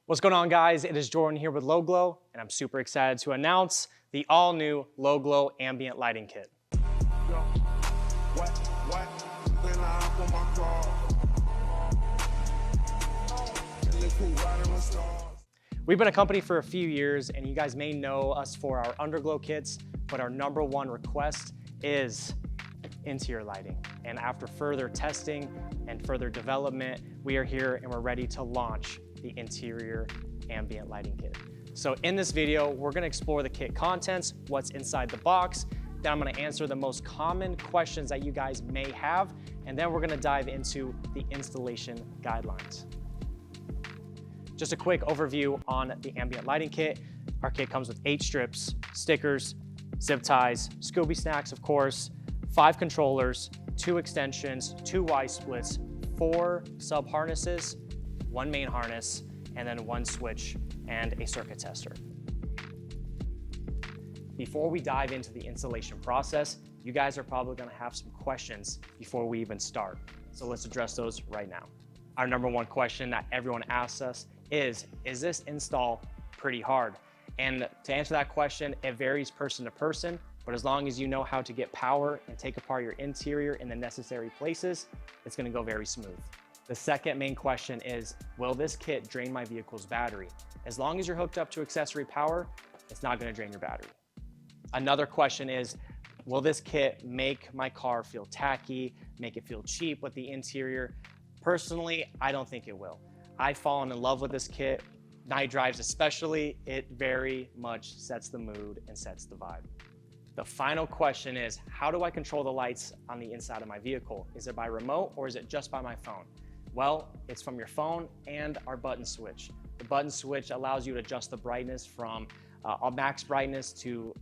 What's going on, guys? It is Jordan here with LOWGLOW, and I'm super excited to announce the all-new LOWGLOW Ambient Lighting Kit. We've been a company for a few years, and you guys may know us for our underglow kits, but our #1 request is interior lighting. And after further testing and further development, we are here and we're ready to launch the interior ambient lighting kit. So in this video, we're gonna explore the kit contents, what's inside the box, then I'm gonna answer the most common questions that you guys may have, and then we're gonna dive into the installation guidelines. Just a quick overview on the ambient lighting kit. Our kit comes with 8 strips, stickers, zip ties, Scooby snacks, of course, 5 controllers, 2 extensions, 2 Y splits, 4 sub harnesses, 1 main harness, and then 1 switch and a circuit tester. Before we dive into the installation process, you guys are probably gonna have some questions before we even start. So let's address those right now. Our #1 question that everyone asks us is this install pretty hard? And to answer that question, it varies person to person, but as long as you know how to get power and take apart your interior in the necessary places, it's gonna go very smooth. The second main question is, will this kit drain my vehicle's battery? As long as you're hooked up to accessory power, it's not gonna drain your battery. Another question is, will this kit make my car feel tacky, make it feel cheap with the interior? Personally, I don't think it will. I've fallen in love with this kit. Night drives especially, it very much sets the mood and sets the vibe. The final question is, how do I control the lights on the inside of my vehicle? Is it by remote or is it just by my phone? Well, it's from your phone and our button switch. The button switch allows you to adjust the brightness from max brightness to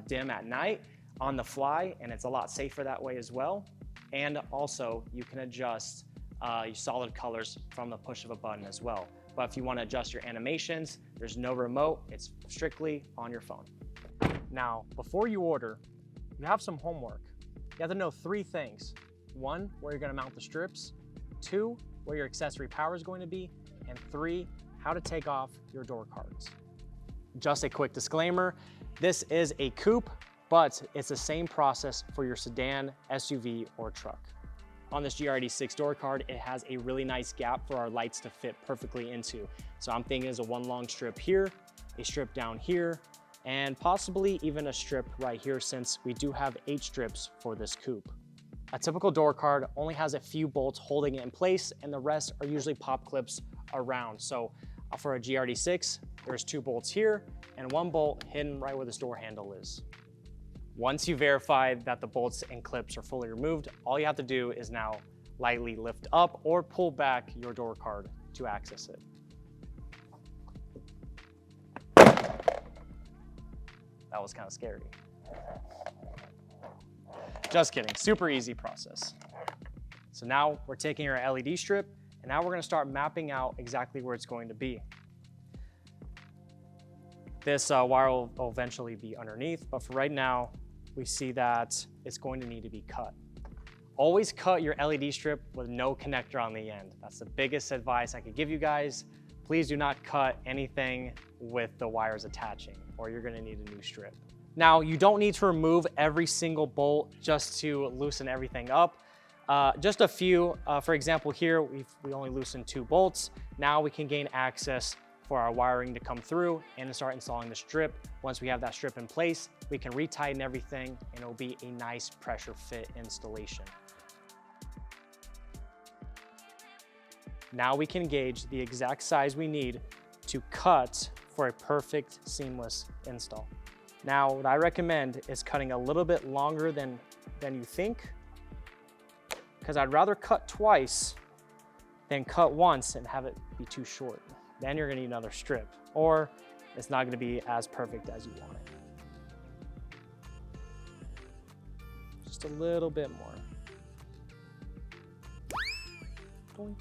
dim at night on the fly, and it's a lot safer that way as well. And also, you can adjust your solid colors from the push of a button as well. But if you want to adjust your animations, there's no remote, it's strictly on your phone. Now, before you order, you have some homework. You have to know 3 things. 1, where you're going to mount the strips. 2, where your accessory power is going to be. And 3, how to take off your door cards. Just a quick disclaimer, this is a coupe, but it's the same process for your sedan, SUV, or truck. On this GRD6 door card, it has a really nice gap for our lights to fit perfectly into. So I'm thinking there's a 1 long strip here, a strip down here, and possibly even a strip right here, since we do have 8 strips for this coupe. A typical door card only has a few bolts holding it in place, and the rest are usually pop clips around. So for a GRD6, there's 2 bolts here and 1 bolt hidden right where this door handle is. Once you verify that the bolts and clips are fully removed, all you have to do is now lightly lift up or pull back your door card to access it. That was kind of scary. Just kidding, super easy process. So now we're taking our LED strip, and now we're gonna start mapping out exactly where it's going to be. This wire will eventually be underneath, but for right now, we see that it's going to need to be cut. Always cut your LED strip with no connector on the end. That's the biggest advice I could give you guys. Please do not cut anything with the wires attaching, or you're gonna need a new strip. Now, you don't need to remove every single bolt just to loosen everything up. Just a few, for example here, we only loosened 2 bolts. Now we can gain access for our wiring to come through and start installing the strip. Once we have that strip in place, we can retighten everything and it'll be a nice pressure fit installation. Now we can gauge the exact size we need to cut for a perfect seamless install. Now, what I recommend is cutting a little bit longer than you think, because I'd rather cut twice than cut once and have it be too short. Then you're gonna need another strip, or it's not gonna be as perfect as you want it. Just a little bit more. Boink.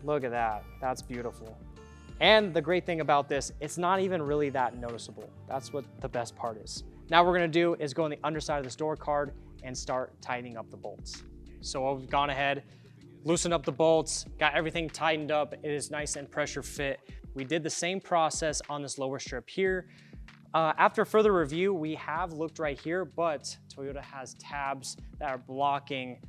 Look at that, that's beautiful. And the great thing about this, it's not even really that noticeable. That's what the best part is. Now what we're gonna do is go on the underside of this door card and start tightening up the bolts. So what we've gone ahead, Loosened up the bolts, got everything tightened up. It is nice and pressure fit. We did the same process on this lower strip here. After further review, we have looked right here, but Toyota has tabs that are blocking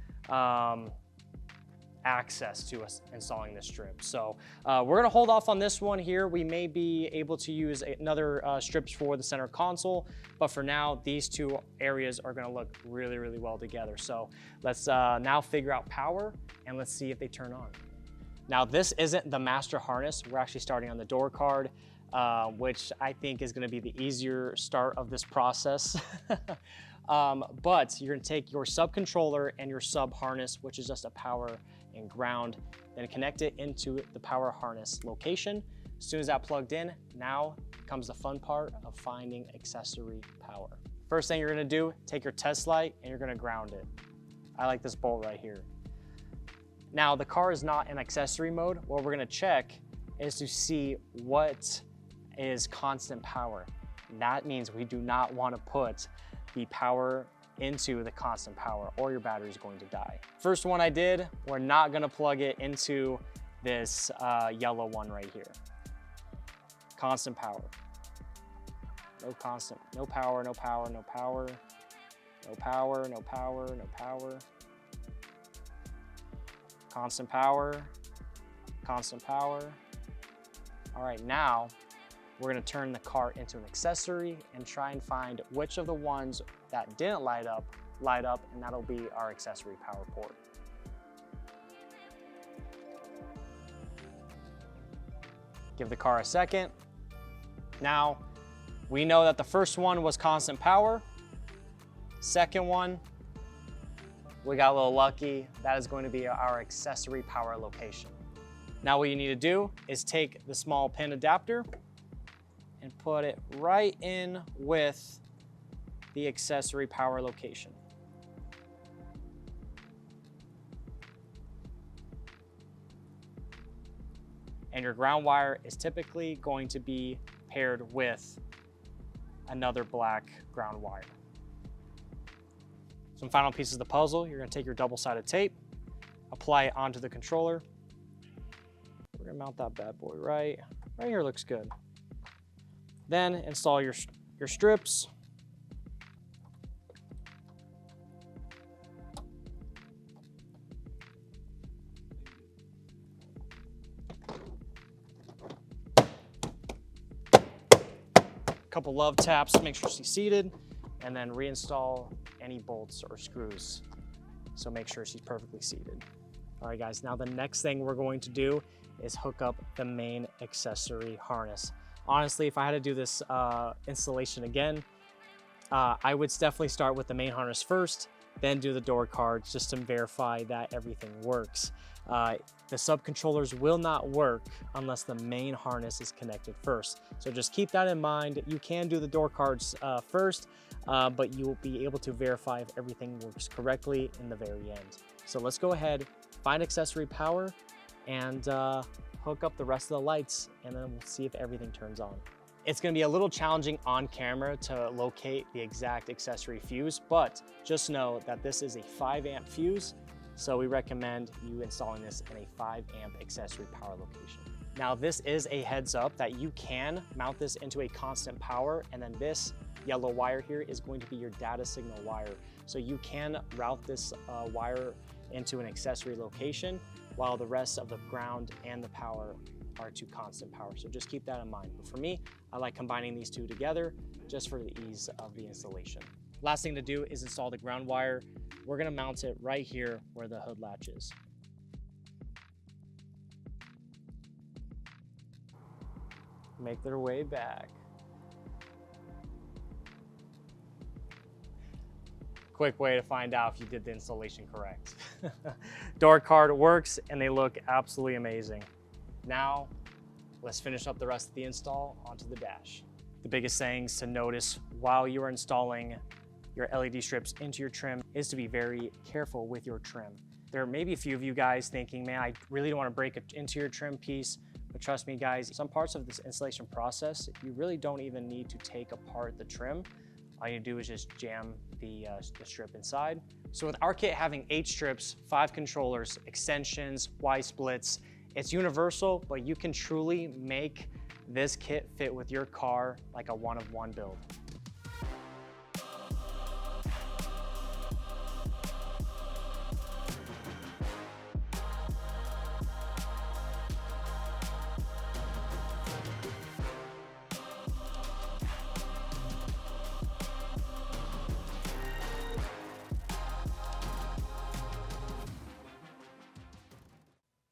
access to us installing this strip. So we're gonna hold off on this one here. We may be able to use another strips for the center console, but for now, these two areas are gonna look really, really well together. So let's now figure out power and let's see if they turn on. Now this isn't the master harness. We're actually starting on the door card, which I think is gonna be the easier start of this process. But you're gonna take your sub controller and your sub harness, which is just a power and ground, then connect it into the power harness location. As soon as that plugged in, now comes the fun part of finding accessory power. First thing you're gonna do, take your test light and you're gonna ground it. I like this bolt right here. Now the car is not in accessory mode. What we're gonna check is to see what is constant power. That means we do not wanna put the power into the constant power or your battery is going to die. First one I did, we're not gonna plug it into this yellow one right here. Constant power. No constant, no power, no power, no power, no power, no power, no power. Constant power, constant power. All right, now we're gonna turn the car into an accessory and try and find which of the ones that didn't light up, and that'll be our accessory power port. Give the car a second. Now, we know that the first one was constant power. Second one, we got a little lucky. That is going to be our accessory power location. Now what you need to do is take the small pin adapter and put it right in with the accessory power location. And your ground wire is typically going to be paired with another black ground wire. Some final pieces of the puzzle, you're gonna take your double-sided tape, apply it onto the controller. We're gonna mount that bad boy right here, looks good. Then install your strips. Couple love taps to make sure she's seated, and then reinstall any bolts or screws. So make sure she's perfectly seated. All right guys, now the next thing we're going to do is hook up the main accessory harness. Honestly, if I had to do this installation again, I would definitely start with the main harness first, then do the door cards just to verify that everything works. The sub-controllers will not work unless the main harness is connected first. So just keep that in mind. You can do the door cards first, but you will be able to verify if everything works correctly in the very end. So let's go ahead, find accessory power, and hook up the rest of the lights, and then we'll see if everything turns on. It's gonna be a little challenging on camera to locate the exact accessory fuse, but just know that this is a 5 amp fuse, so we recommend you installing this in a 5 amp accessory power location. Now this is a heads up that you can mount this into a constant power, and then this yellow wire here is going to be your data signal wire. So you can route this wire into an accessory location, while the rest of the ground and the power are to constant power. So just keep that in mind. But for me, I like combining these two together just for the ease of the installation. Last thing to do is install the ground wire. We're gonna mount it right here where the hood latch is. Make their way back. Quick way to find out if you did the installation correct. Door card works and they look absolutely amazing. Now, let's finish up the rest of the install onto the dash. The biggest things to notice while you are installing your LED strips into your trim is to be very careful with your trim. There may be a few of you guys thinking, man, I really don't want to break into your trim piece, but trust me guys, some parts of this installation process, you really don't even need to take apart the trim. all you do is just jam the strip inside. So with our kit having 8 strips, 5 controllers, extensions, Y splits, it's universal, but you can truly make this kit fit with your car like a one-of-one build.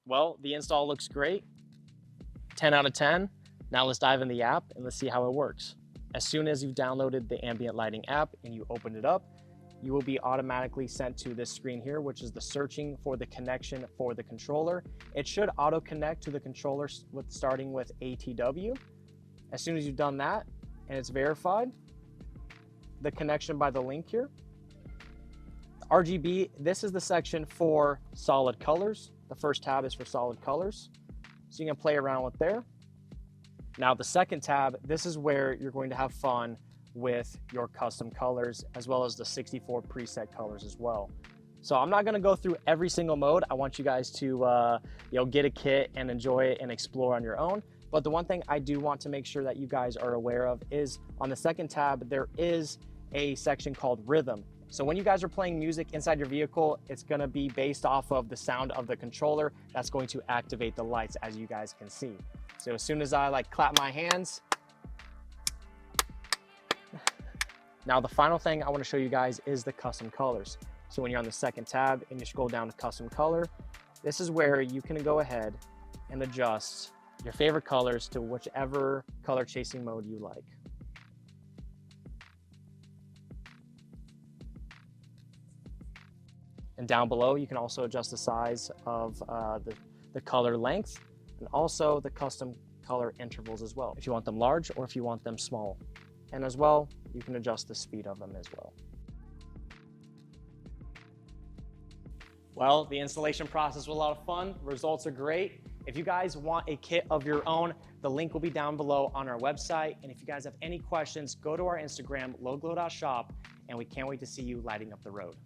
Well, the install looks great. 10 out of 10. Now let's dive in the app and let's see how it works. As soon as you've downloaded the Ambient Lighting app and you open it up, you will be automatically sent to this screen here, which is the searching for the connection for the controller. It should auto connect to the controller starting with ATW. As soon as you've done that and it's verified, the connection by the link here. RGB, this is the section for solid colors. The first tab is for solid colors. So you can play around with there. Now the second tab, this is where you're going to have fun with your custom colors as well as the 64 preset colors as well. So I'm not gonna go through every single mode. I want you guys to get a kit and enjoy it and explore on your own. But the one thing I do want to make sure that you guys are aware of is on the second tab, there is a section called rhythm. So when you guys are playing music inside your vehicle, it's gonna be based off of the sound of the controller. That's going to activate the lights, as you guys can see. So as soon as I clap my hands, now the final thing I wanna show you guys is the custom colors. So when you're on the second tab and you scroll down to custom color, this is where you can go ahead and adjust your favorite colors to whichever color chasing mode you like. And down below, you can also adjust the size of the color length and also the custom color intervals as well, if you want them large or if you want them small. And as well, you can adjust the speed of them as well. Well, the installation process was a lot of fun. Results are great. If you guys want a kit of your own, the link will be down below on our website. And if you guys have any questions, go to our Instagram, lowglow.shop, and we can't wait to see you lighting up the road.